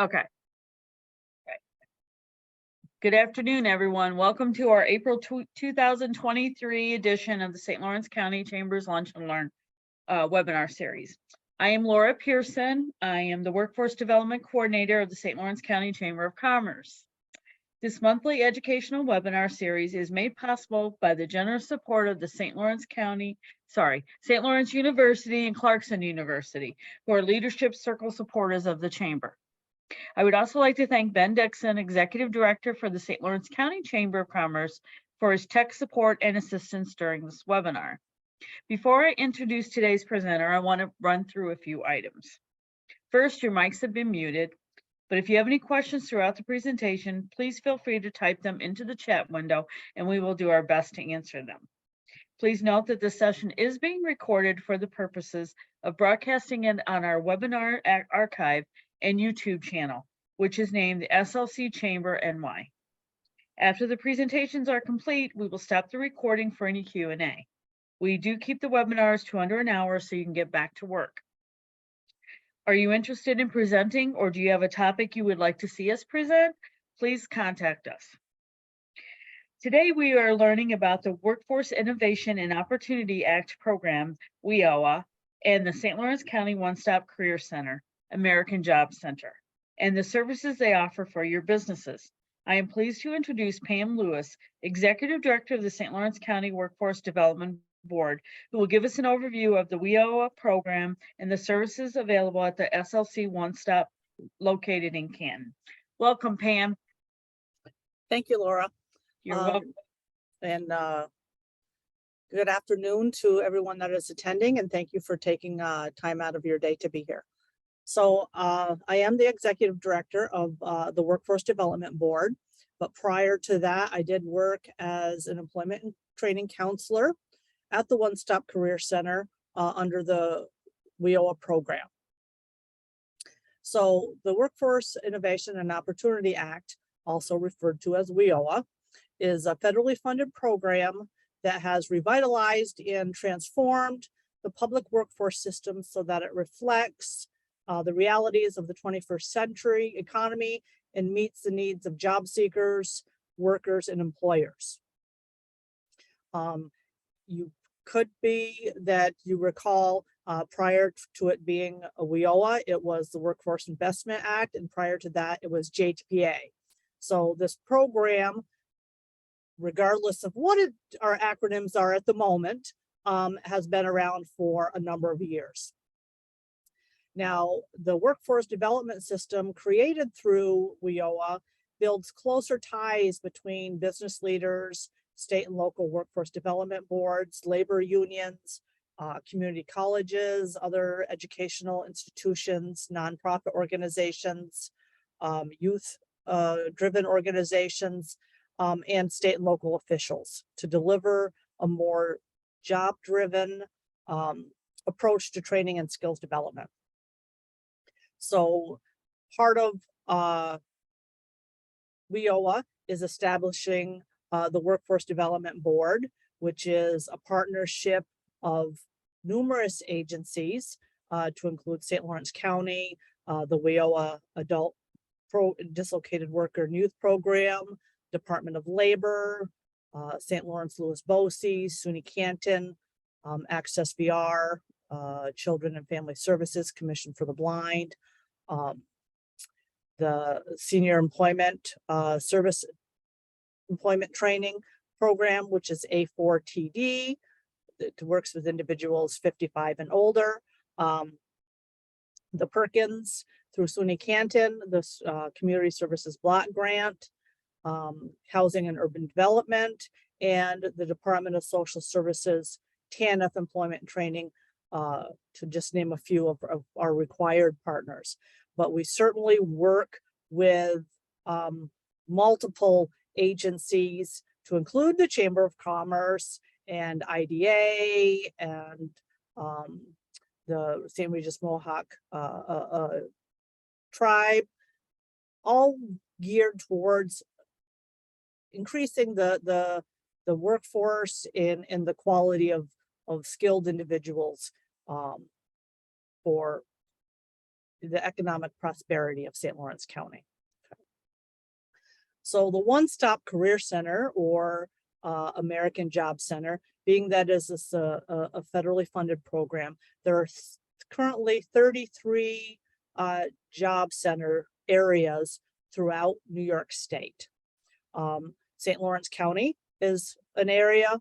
Okay. Good afternoon, everyone. Welcome to our April 2023 edition of the St. Lawrence County Chambers Lunch and Learn webinar series. I am Laura Pearson. I am the Workforce Development Coordinator of the St. Lawrence County Chamber of Commerce. This monthly educational webinar series is made possible by the generous support of the St. Lawrence University and Clarkson University, who are leadership circle supporters of the Chamber. I would also like to thank Ben Dixon, Executive Director for the St. Lawrence County Chamber of Commerce, for his tech support and assistance during this webinar. Before I introduce today's presenter, I want to run through a few items. First, your mics have been muted, but if you have any questions throughout the presentation, please feel free to type them into the chat window and we will do our best to answer them. Please note that this session is being recorded for the purposes of broadcasting it on our webinar archive and YouTube channel, which is named the SLC Chamber NY. After the presentations are complete, we will stop the recording for any Q&A. We do keep the webinars to under an hour so you can get back to work. Are you interested in presenting, or do you have a topic you would like to see us present? Please contact us. Today we are learning about the Workforce Innovation and Opportunity Act program, WIOA, and the St. Lawrence County One-Stop Career Center, American Job Center, and the services they offer for your businesses. I am pleased to introduce Pam Lewis, Executive Director of the St. Lawrence County Workforce Development Board, who will give us an overview of the WIOA program and the services available at the SLC One-Stop located in Canton. Welcome, Pam. Thank you, Laura. You're welcome. And good afternoon to everyone that is attending, and thank you for taking time out of your day to be here. So I am the Executive Director of the Workforce Development Board, but prior to that, I did work as an employment and training counselor at the One Stop Career Center under the WIOA program. So the Workforce Innovation and Opportunity Act, also referred to as WIOA, is a federally funded program that has revitalized and transformed the public workforce system so that it reflects the realities of the 21st century economy and meets the needs of job seekers, workers, and employers. You could be that you recall prior to it being a WIOA, it was the Workforce Investment Act, and prior to that, it was JPA. So this program, regardless of what our acronyms are at the moment, has been around for a number of years. Now, the workforce development system created through WIOA builds closer ties between business leaders, state and local workforce development boards, labor unions, community colleges, other educational institutions, nonprofit organizations, youth-driven organizations, and state and local officials to deliver a more job-driven approach to training and skills development. So part of WIOA is establishing the Workforce Development Board, which is a partnership of numerous agencies to include St. Lawrence County, the WIOA Adult Dislocated Worker and Youth Program, Department of Labor, St. Lawrence Louis Bosey, SUNY Canton, Access VR, Children and Family Services Commission for the Blind, the Senior Employment Service Employment Training Program, which is A4TD. It works with individuals 55 and older. The Perkins through SUNY Canton, the Community Services Block Grant, Housing and Urban Development, and the Department of Social Services TANF Employment and Training, to just name a few of our required partners. But we certainly work with multiple agencies to include the Chamber of Commerce and IDA and the St. Regis Mohawk tribe, all geared towards increasing the workforce and the quality of skilled individuals for the economic prosperity of St. Lawrence County. So the One-Stop Career Center, or American Job Center, being that is a federally funded program, there are currently 33 job center areas throughout New York State. St. Lawrence County is an area,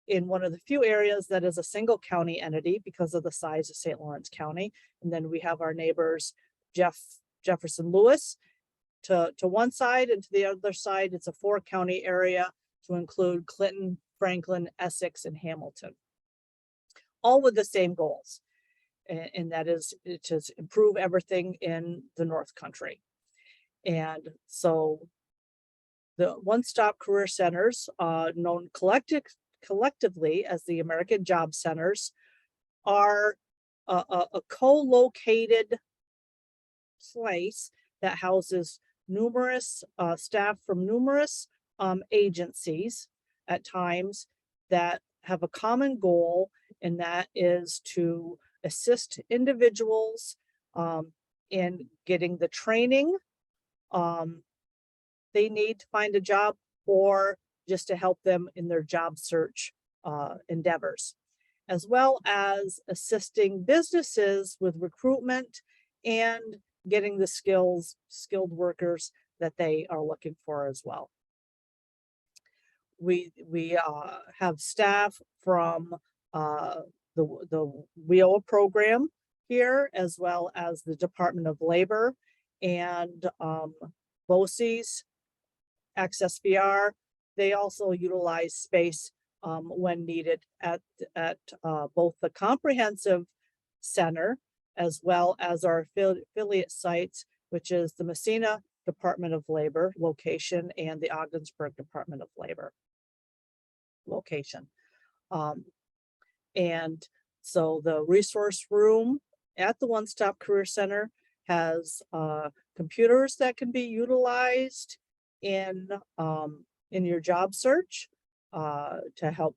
in one of the few areas that is a single county entity because of the size of St. Lawrence County. And then we have our neighbors, Jefferson Lewis to one side, and to the other side, it's a 4-county area to include Clinton, Franklin, Essex, and Hamilton, all with the same goals. And that is to improve everything in the North Country. And so the One-Stop Career Centers, known collectively as the American Job Centers, are a co-located place that houses numerous staff from numerous agencies at times that have a common goal, and that is to assist individuals in getting the training they need to find a job, or just to help them in their job search endeavors, as well as assisting businesses with recruitment and getting the skilled workers that they are looking for as well. We have staff from the WIOA program here, as well as the Department of Labor and BOCES, Access VR. They also utilize space when needed at both the comprehensive center as well as our affiliate sites, which is the Messina Department of Labor location and the Ogdensburg Department of Labor location. And so the resource room at the One-Stop Career Center has computers that can be utilized in your job search to help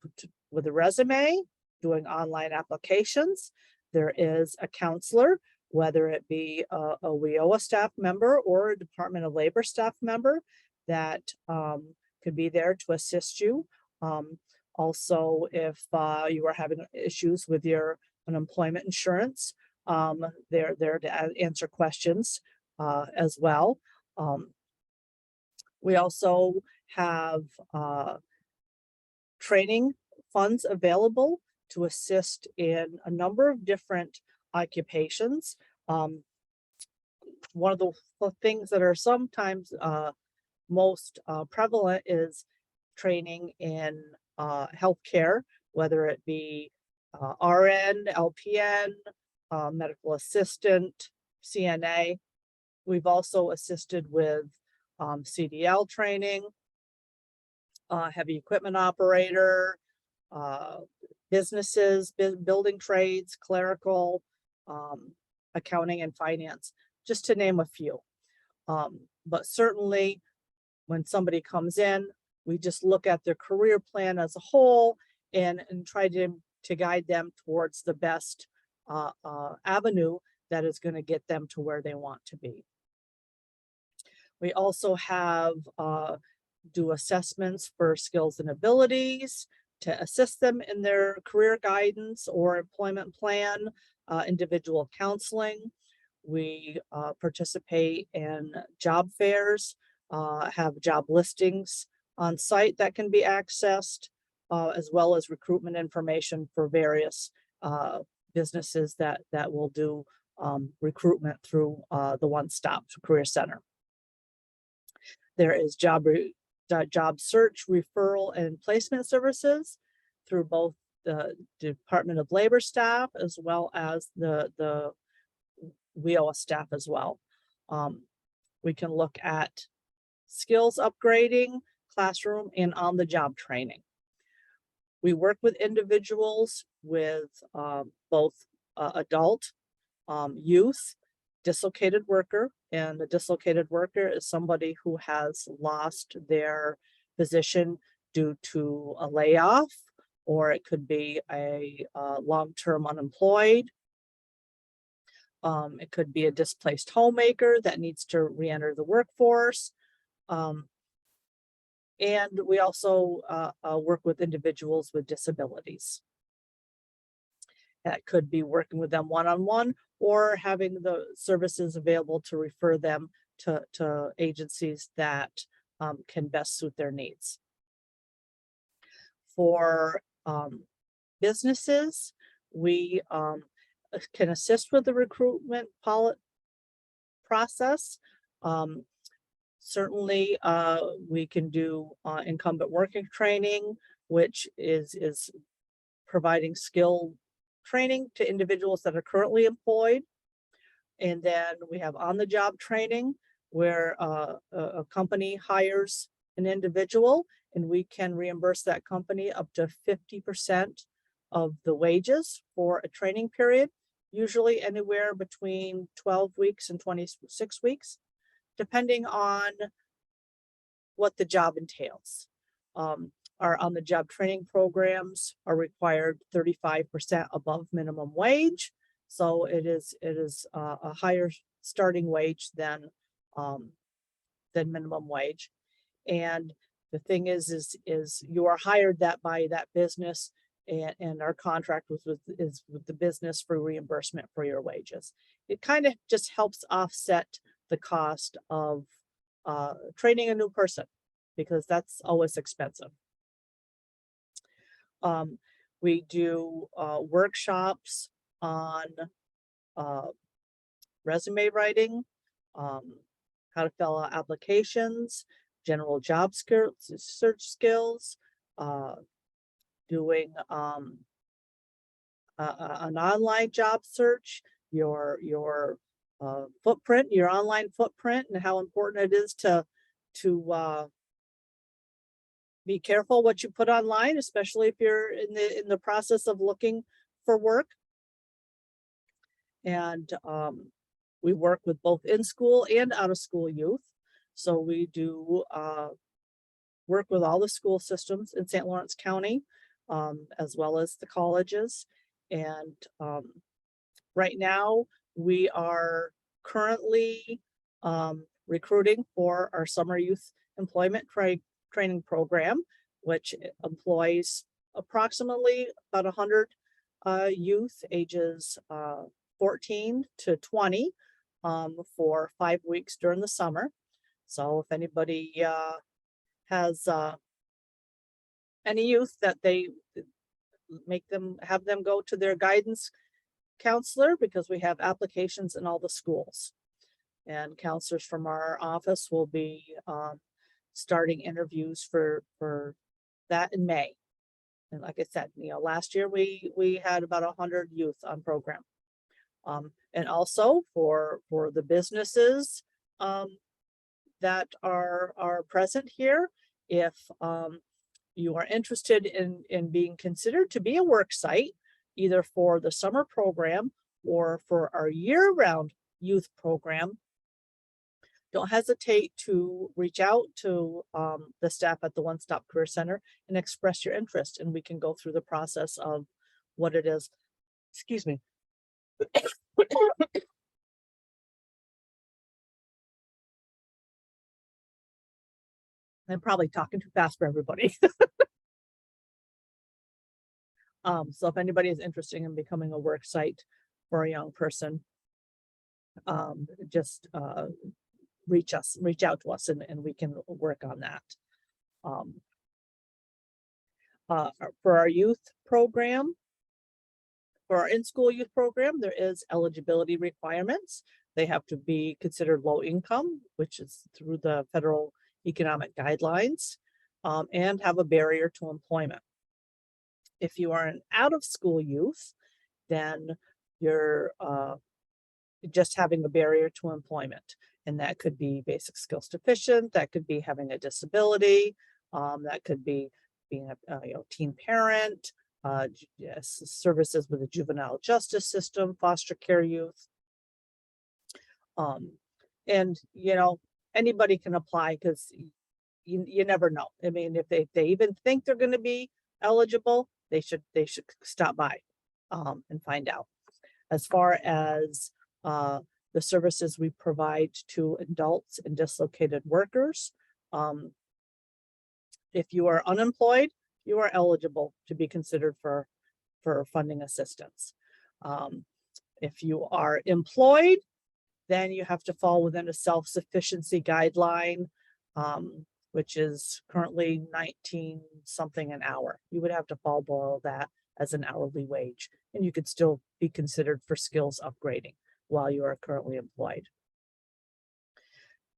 with a resume, doing online applications. There is a counselor, whether it be a WIOA staff member or a Department of Labor staff member, that could be there to assist you. Also, if you are having issues with your unemployment insurance, they're there to answer questions as well. We also have training funds available to assist in a number of different occupations. One of the things that are sometimes most prevalent is training in healthcare, whether it be RN, LPN, medical assistant, CNA. We've also assisted with CDL training, heavy equipment operator, businesses, building trades, clerical, accounting and finance, just to name a few. But certainly when somebody comes in, we just look at their career plan as a whole and try to guide them towards the best avenue that is going to get them to where they want to be. We also have do assessments for skills and abilities to assist them in their career guidance or employment plan, individual counseling. We participate in job fairs, have job listings on site that can be accessed, as well as recruitment information for various businesses that will do recruitment through the One-Stop Career Center. There is job search, referral, and placement services through both the Department of Labor staff as well as the WIOA staff as well. We can look at skills upgrading, classroom, and on-the-job training. We work with individuals with both adult, youth, dislocated worker, and the dislocated worker is somebody who has lost their position due to a layoff, or it could be a long-term unemployed. It could be a displaced homemaker that needs to re-enter the workforce. And we also work with individuals with disabilities. That could be working with them one-on-one or having the services available to refer them to agencies that can best suit their needs. For businesses, we can assist with the recruitment process. Certainly, we can do incumbent working training, which is providing skill training to individuals that are currently employed. And then we have on-the-job training, where a company hires an individual and we can reimburse that company up to 50% of the wages for a training period, usually anywhere between 12 weeks and 26 weeks, depending on what the job entails. Our on-the-job training programs are required 35% above minimum wage. So it is a higher starting wage than minimum wage. And the thing is you are hired by that business, and our contract is with the business for reimbursement for your wages. It kind of just helps offset the cost of training a new person, because that's always expensive. We do workshops on resume writing, how to fill out applications, general job skills, search skills, doing an online job search, your footprint, your online footprint, and how important it is to be careful what you put online, especially if you're in the process of looking for work. And we work with both in-school and out-of-school youth. So we do work with all the school systems in St. Lawrence County, as well as the colleges. And right now we are currently recruiting for our summer youth employment training program, which employs approximately about 100 youth ages 14 to 20 for 5 weeks during the summer. So if anybody has any youth that they have them go to their guidance counselor, because we have applications in all the schools, and counselors from our office will be starting interviews for that in May. And like I said, last year we had about 100 youth on program. And also for the businesses that are present here, if you are interested in being considered to be a work site, either for the summer program or for our year-round youth program, don't hesitate to reach out to the staff at the One Stop Career Center and express your interest, and we can go through the process of what it is. Excuse me. I'm probably talking too fast for everybody. So if anybody is interested in becoming a work site for a young person, just reach out to us and we can work on that. For our youth program, for our in-school youth program, there is eligibility requirements. They have to be considered low income, which is through the federal economic guidelines, and have a barrier to employment. If you are an out-of-school youth, then you're just having a barrier to employment. And that could be basic skills deficient, that could be having a disability, that could be being a teen parent, services with the juvenile justice system, foster care youth. And anybody can apply, because you never know. I mean, if they even think they're going to be eligible, they should stop by and find out. As far as the services we provide to adults and dislocated workers. If you are unemployed, you are eligible to be considered for funding assistance. If you are employed, then you have to fall within a self-sufficiency guideline, which is currently 19 something an hour. You would have to fall below that as an hourly wage, and you could still be considered for skills upgrading while you are currently employed.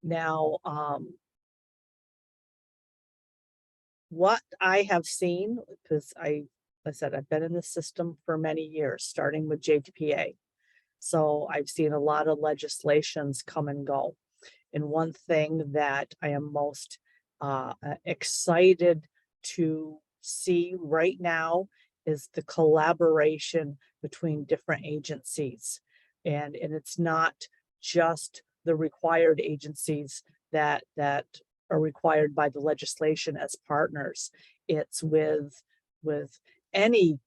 Now, what I have seen, because I said I've been in the system for many years, starting with JPA. So I've seen a lot of legislations come and go. And one thing that I am most excited to see right now is the collaboration between different agencies. And it's not just the required agencies that are required by the legislation as partners. It's with any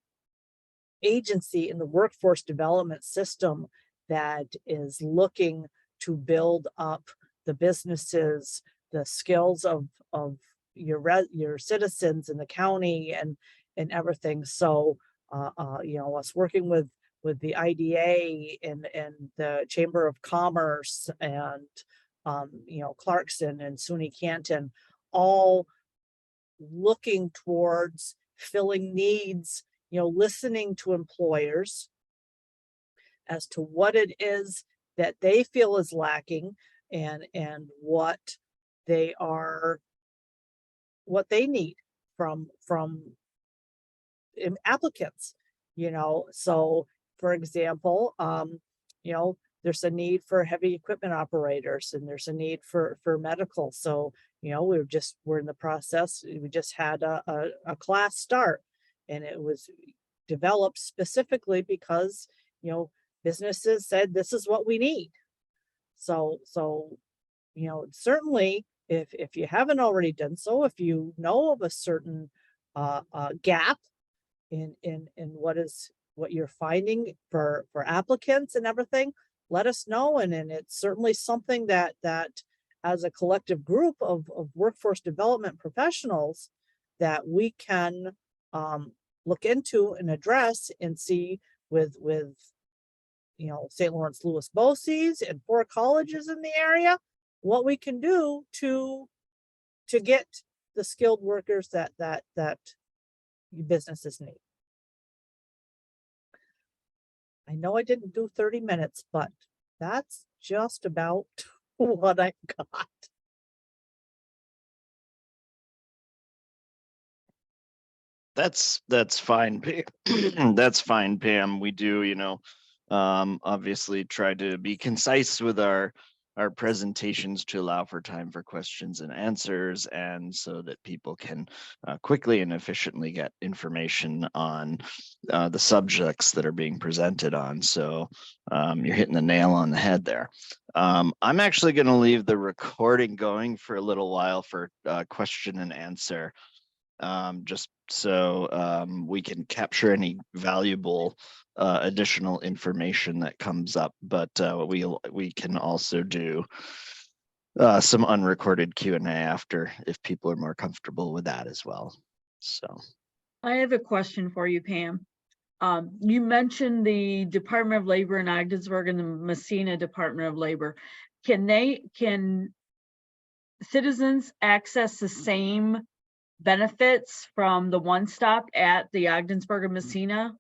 agency in the workforce development system that is looking to build up the businesses, the skills of your citizens in the county and everything. So you know, us working with the IDA and the Chamber of Commerce and you know, Clarkson and SUNY Canton, all looking towards filling needs, you know, listening to employers as to what it is that they feel is lacking and what they need from applicants, you know. So for example, you know, there's a need for heavy equipment operators and there's a need for medical. So, you know, we're in the process. We just had a class start, and it was developed specifically because, you know, businesses said this is what we need. So, you know, certainly if you haven't already done so, if you know of a certain gap in what you're finding for applicants and everything, let us know. And it's certainly something that as a collective group of workforce development professionals that we can look into and address and see with you know, St. Lawrence Lewis BOCES and 4 colleges in the area, what we can do to get the skilled workers that businesses need. I know I didn't do 30 minutes, but that's just about what I've got. That's fine. That's fine, Pam. We do, you know, obviously try to be concise with our presentations to allow for time for questions and answers, and so that people can quickly and efficiently get information on the subjects that are being presented on. So you're hitting the nail on the head there. I'm actually going to leave the recording going for a little while for question and answer, just so we can capture any valuable additional information that comes up, but we can also do some unrecorded Q&A after if people are more comfortable with that as well. So I have a question for you, Pam. You mentioned the Department of Labor in Ogdensburg and the Messina Department of Labor. Can citizens access the same benefits from the one stop at the Ogdensburg and Messina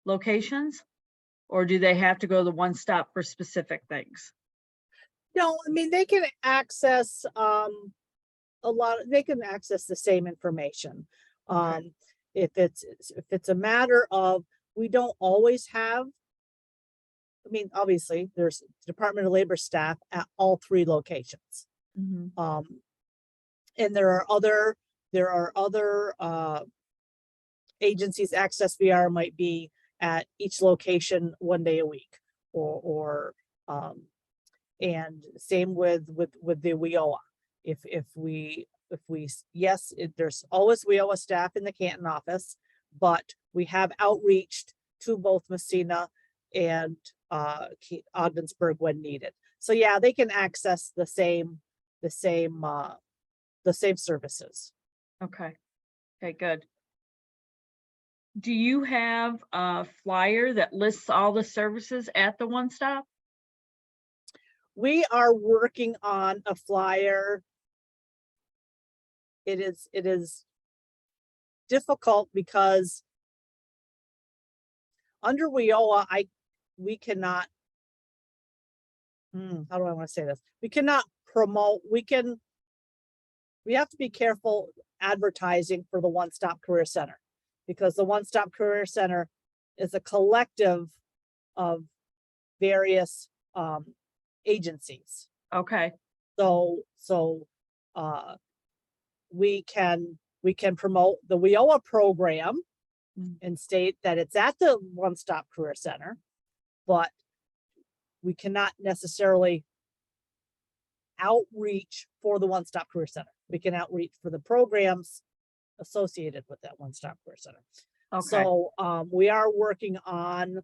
locations, or do they have to go to the one stop for specific things? No, I mean, they can access they can access the same information. Okay. If it's a matter of, we don't always have, I mean, obviously there's Department of Labor staff at all 3 locations. Mm-hmm. And there are other agencies. Access VR might be at each location 1 day a week, or and same with the WIOA. Yes, there's always WIOA staff in the Canton office, but we have outreached to both Messina and Ogdensburg when needed. So yeah, they can access the same services. Okay. Okay, good. Do you have a flyer that lists all the services at the one stop? We are working on a flyer. It is difficult because under WIOA, we cannot, how do I want to say this? We cannot promote, we have to be careful advertising for the One Stop Career Center, because the One Stop Career Center is a collective of various agencies. Okay. So we can promote the WIOA program and state that it's at the One Stop Career Center, but we cannot necessarily outreach for the One Stop Career Center. We can outreach for the programs associated with that One Stop Career Center. Okay. So we are working on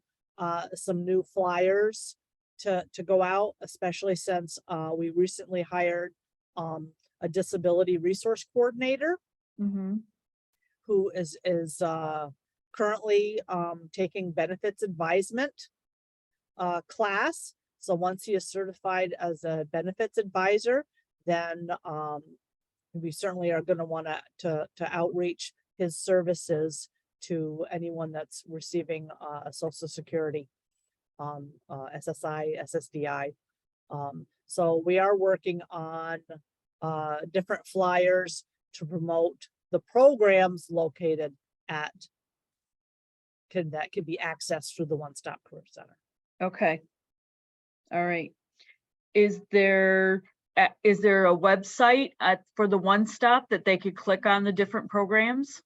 some new flyers to go out, especially since we recently hired a disability resource coordinator who is currently taking benefits advisement class. So once he is certified as a benefits advisor, then we certainly are going to want to outreach his services to anyone that's receiving Social Security, SSI, SSDI. So we are working on different flyers to promote the programs located at that can be accessed through the One Stop Career Center. Okay. All right. Is there a website for the One Stop that they could click on the different programs?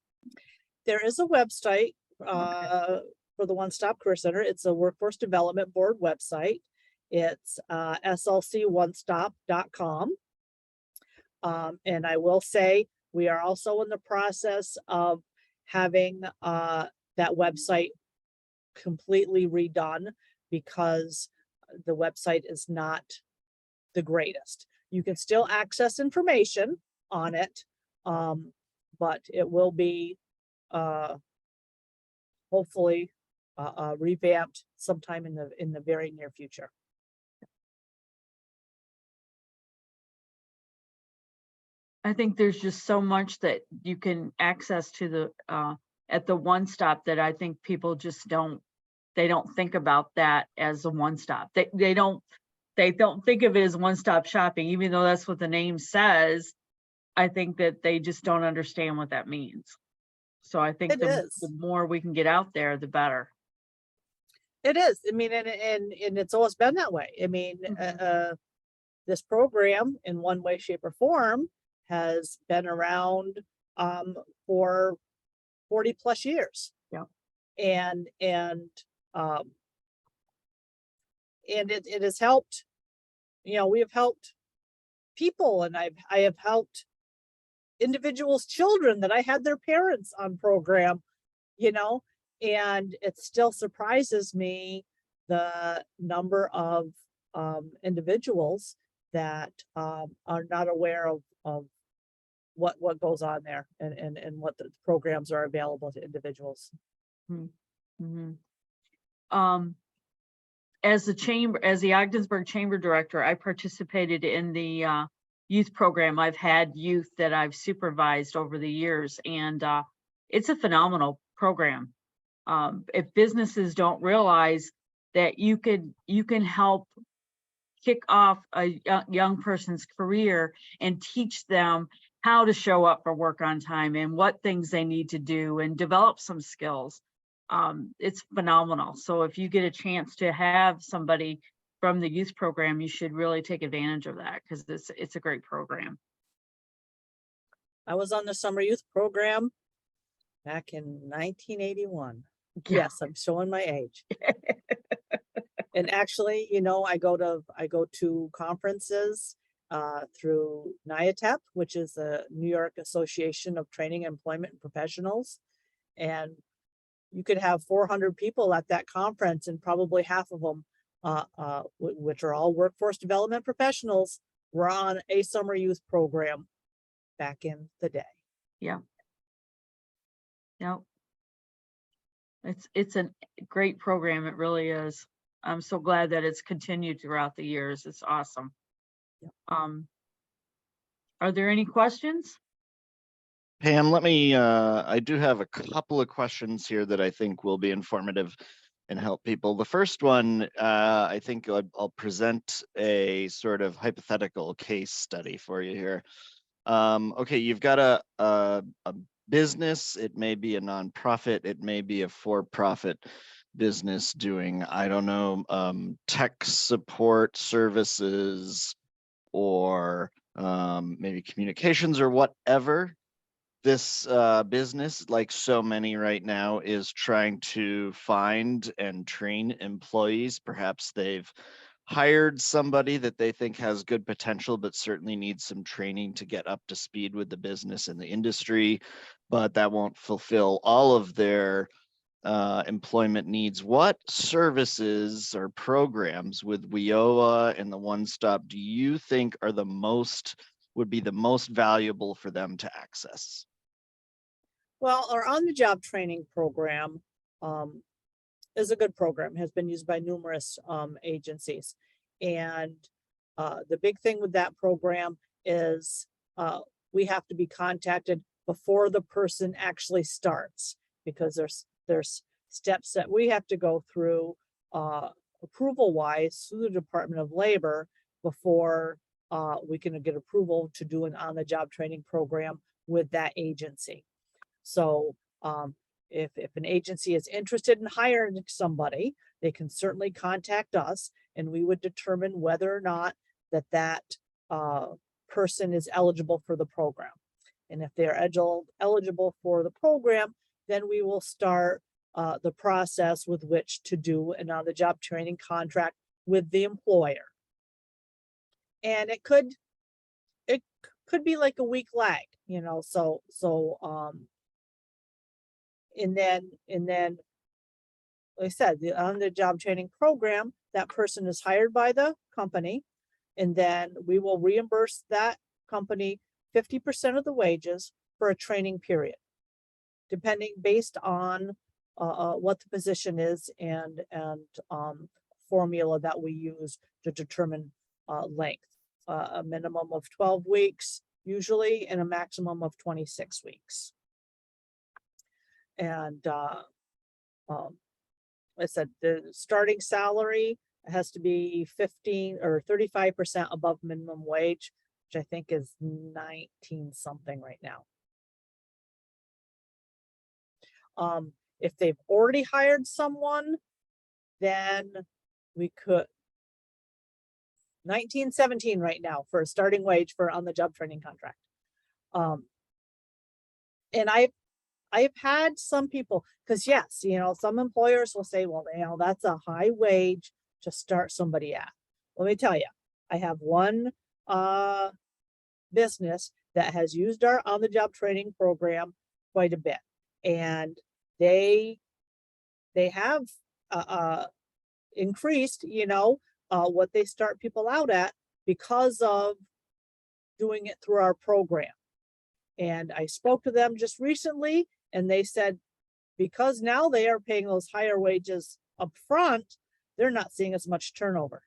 There is a website for the One Stop Career Center. It's a Workforce Development Board website. It's SLCWDB.com. And I will say we are also in the process of having that website completely redone, because the website is not the greatest. You can still access information on it, but it will be hopefully revamped sometime in the very near future. I think there's just so much that you can access to the at the One Stop that I think people just don't think about that as a one stop. They don't think of it as one-stop shopping, even though that's what the name says. I think that they just don't understand what that means. So I think the more we can get out there, the better. It is. I mean, and it's always been that way. I mean, this program in one way, shape, or form has been around for 40 plus years. Yeah. And it has helped, we have helped people, and I have helped individuals' children that I had their parents on program, and it still surprises me the number of individuals that are not aware of what goes on there and what the programs are available to individuals. As the Ogdensburg Chamber Director, I participated in the youth program. I've had youth that I've supervised over the years, and it's a phenomenal program. If businesses don't realize that you can help kick off a young person's career and teach them how to show up for work on time and what things they need to do and develop some skills. It's phenomenal. So if you get a chance to have somebody from the youth program, you should really take advantage of that, because it's a great program. I was on the summer youth program back in 1981. Yeah. Yes, I'm showing my age. And actually, I go to conferences through NIATEP, which is the New York Association of Training, Employment, and Professionals. And you could have 400 people at that conference, and probably half of them which are all workforce development professionals, were on a summer youth program back in the day. Yep. It's a great program. It really is. I'm so glad that it's continued throughout the years. It's awesome. Yep. Are there any questions? Pam, let me, I do have a couple of questions here that I think will be informative and help people. The first one, I think I'll present a sort of hypothetical case study for you here. Okay, you've got a business. It may be a nonprofit. It may be a for-profit business doing, I don't know, tech support services or maybe communications or whatever. This business, like so many right now, is trying to find and train employees. Perhaps they've hired somebody that they think has good potential, but certainly needs some training to get up to speed with the business and the industry, but that won't fulfill all of their employment needs. What services or programs with WIOA and the One Stop do you think are would be the most valuable for them to access? Well, our on-the-job training program is a good program, has been used by numerous agencies. And the big thing with that program is we have to be contacted before the person actually starts, because there's steps that we have to go through approval-wise through the Department of Labor before we can get approval to do an on-the-job training program with that agency. So if an agency is interested in hiring somebody, they can certainly contact us, and we would determine whether or not that person is eligible for the program. And if they're eligible for the program, then we will start the process with which to do an on-the-job training contract with the employer. And it could be like a week lag, you know, and then, like I said, the on-the-job training program, that person is hired by the company, and then we will reimburse that company 50% of the wages for a training period, based on what the position is and formula that we use to determine length. A minimum of 12 weeks usually, and a maximum of 26 weeks. And I said the starting salary has to be 15 or 35% above minimum wage, which I think is 19 something right now. If they've already hired someone, then we could 19.17 right now for a starting wage for on-the-job training contract. And I've had some people, because yes, you know, some employers will say, well, you know, that's a high wage to start somebody at. Let me tell you, I have one business that has used our on-the-job training program quite a bit, and they have increased, you know, what they start people out at because of doing it through our program. And I spoke to them just recently, and they said, because now they are paying those higher wages up front, they're not seeing as much turnover.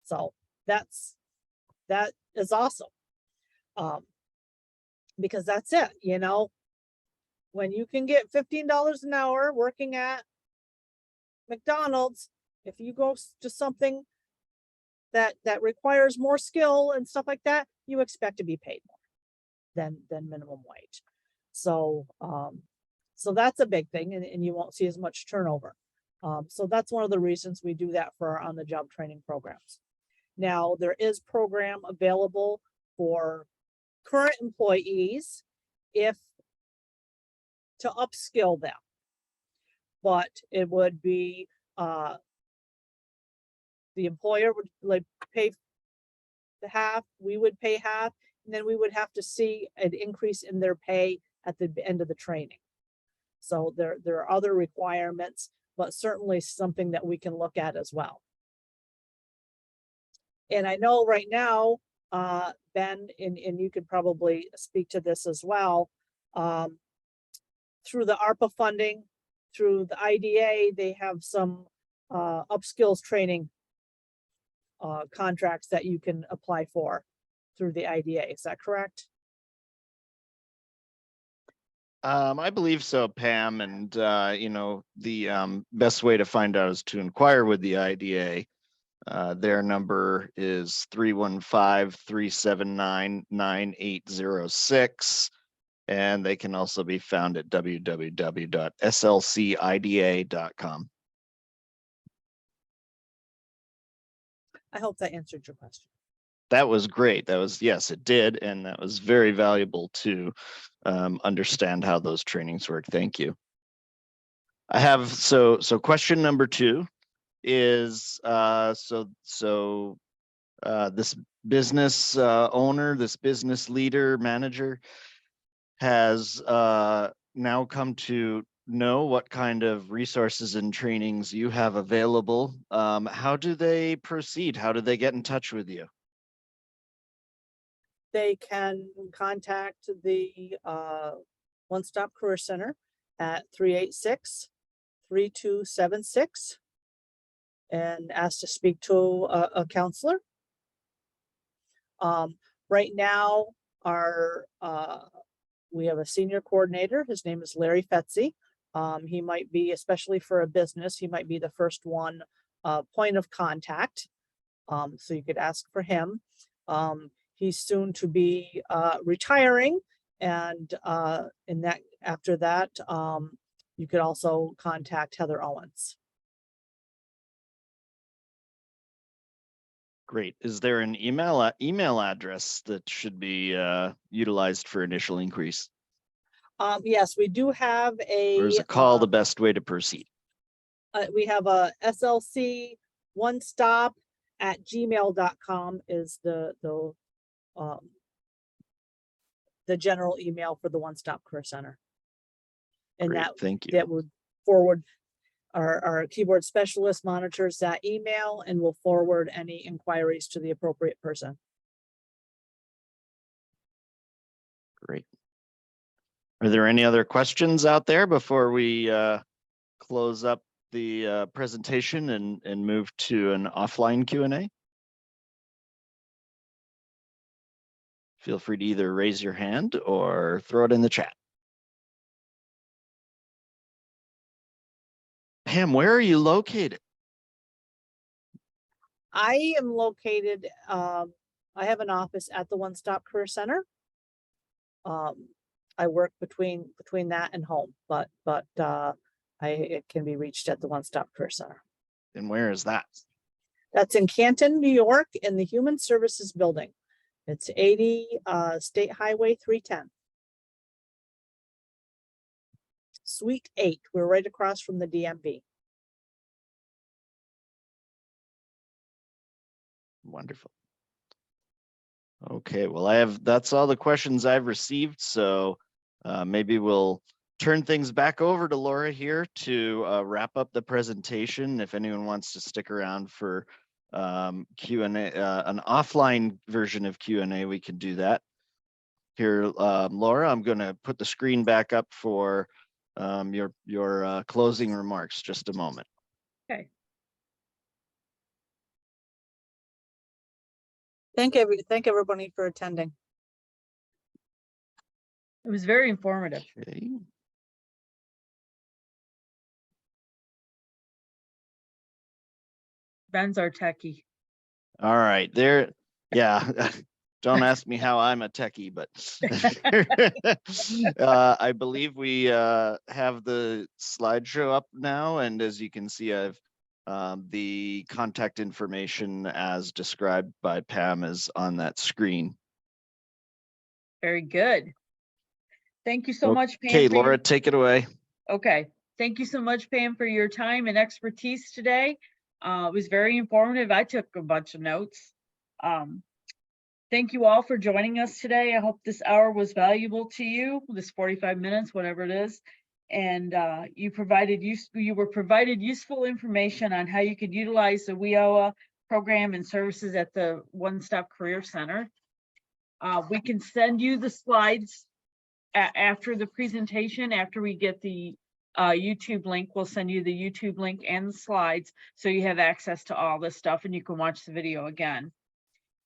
So that is awesome. Because that's it, you know, when you can get $15 an hour working at McDonald's, if you go to something that requires more skill and stuff like that, you expect to be paid more than minimum wage. So so that's a big thing, and you won't see as much turnover. So that's one of the reasons we do that for our on-the-job training programs. Now, there is program available for current employees to upskill them, but it would be the employer would like pay the half, we would pay half, and then we would have to see an increase in their pay at the end of the training. So there are other requirements, but certainly something that we can look at as well. And I know right now, Ben, and you could probably speak to this as well, through the ARPA funding, through the IDA, they have some upskills training contracts that you can apply for through the IDA. Is that correct? I believe so, Pam, and you know, the best way to find out is to inquire with the IDA. Their number is 315-379-9806, and they can also be found at www.slcida.com. I hope that answered your question. That was great. That was, yes, it did, and that was very valuable to understand how those trainings work. Thank you. I have, so question number 2 is this business owner, this business leader, manager has now come to know what kind of resources and trainings you have available. How do they proceed? How do they get in touch with you? They can contact the One Stop Career Center at 386-3276 and ask to speak to a counselor. Right now, we have a senior coordinator. His name is Larry Fetzi. He might be, especially for a business, he might be the first one point of contact. So you could ask for him. He's soon to be retiring, and after that, you could also contact Heather Owens. Great. Is there an email address that should be utilized for initial increase? Yes, we do have Or is a call the best way to proceed? We have a SLC onestop@gmail.com is the general email for the One Stop Career Center. And Great, thank you. that would forward our keyboard specialist monitors that email and will forward any inquiries to the appropriate person. Great. Are there any other questions out there before we close up the presentation and move to an offline Q&A? Feel free to either raise your hand or throw it in the chat. Pam, where are you located? I am located, I have an office at the One Stop Career Center. I work between that and home, but it can be reached at the One Stop Career Center. And where is that? That's in Canton, New York, in the Human Services Building. It's 80 State Highway 310. Suite 8. We're right across from the DMV. Wonderful. Okay, well, that's all the questions I've received. So maybe we'll turn things back over to Laura here to wrap up the presentation. If anyone wants to stick around for Q&A, an offline version of Q&A, we can do that. Here, Laura, I'm going to put the screen back up for your closing remarks. Just a moment. Okay. Thank everybody for attending. It was very informative. Okay. Ben's our techie. All right, there. Yeah. Don't ask me how I'm a techie, but I believe we have the slideshow up now. And as you can see, I've the contact information as described by Pam is on that screen. Very good. Thank you so much, Pam. Okay, Laura, take it away. Okay. Thank you so much, Pam, for your time and expertise today. It was very informative. I took a bunch of notes. Thank you all for joining us today. I hope this hour was valuable to you, this 45 minutes, whatever it is. And you were provided useful information on how you could utilize the WIOA program and services at the One Stop Career Center. We can send you the slides after the presentation. After we get the YouTube link, we'll send you the YouTube link and the slides, so you have access to all this stuff and you can watch the video again.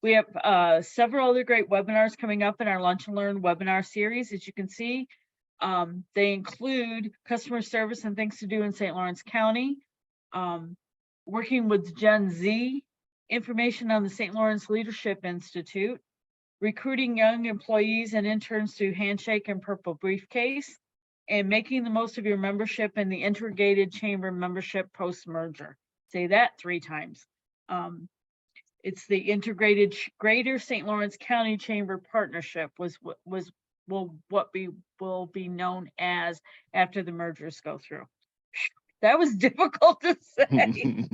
We have several other great webinars coming up in our Lunch and Learn webinar series. As you can see, they include customer service and things to do in St. Lawrence County, working with Gen Z, information on the St. Lawrence Leadership Institute, recruiting young employees and interns through Handshake and Purple Briefcase, and making the most of your membership in the integrated chamber membership post-merger. Say that 3 times. It's the integrated Greater St. Lawrence County Chamber Partnership will be known as after the mergers go through. That was difficult to say.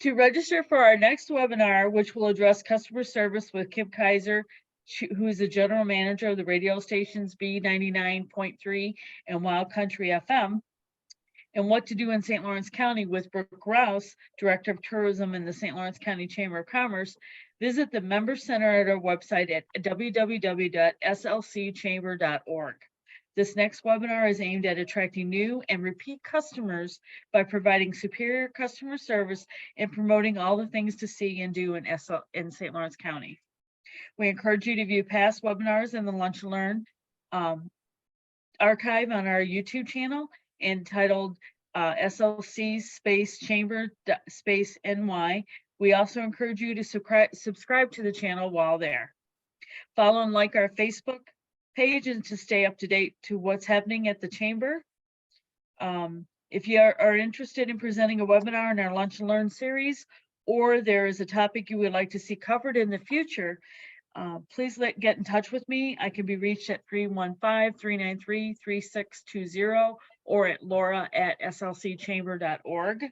To register for our next webinar, which will address customer service with Kim Kaiser, who is the general manager of the radio stations B99.3 and Wild Country FM, and what to do in St. Lawrence County with Brooke Rouse, Director of Tourism in the St. Lawrence County Chamber of Commerce, visit the Member Center at our website at www.slcwdb.org. This next webinar is aimed at attracting new and repeat customers by providing superior customer service and promoting all the things to see and do in St. Lawrence County. We encourage you to view past webinars in the Lunch and Learn archive on our YouTube channel entitled SLC Chamber NY. We also encourage you to subscribe to the channel while there. Follow and like our Facebook page and to stay up to date to what's happening at the chamber. If you are interested in presenting a webinar in our Lunch and Learn series, or there is a topic you would like to see covered in the future, please get in touch with me. I can be reached at 315-393-3620 or at laura@slcchamber.org.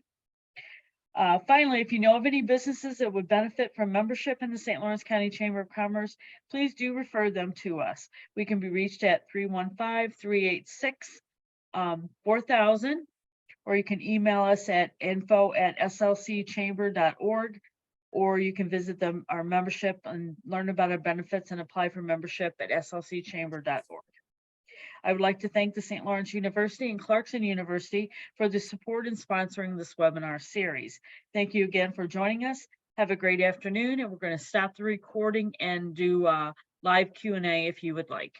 Finally, if you know of any businesses that would benefit from membership in the St. Lawrence County Chamber of Commerce, please do refer them to us. We can be reached at 315-386-4000, or you can email us at info@slcchamber.org, or you can visit our membership and learn about our benefits and apply for membership at slcchamber.org. I would like to thank the St. Lawrence University and Clarkson University for the support in sponsoring this webinar series. Thank you again for joining us. Have a great afternoon, and we're going to stop the recording and do live Q&A if you would like.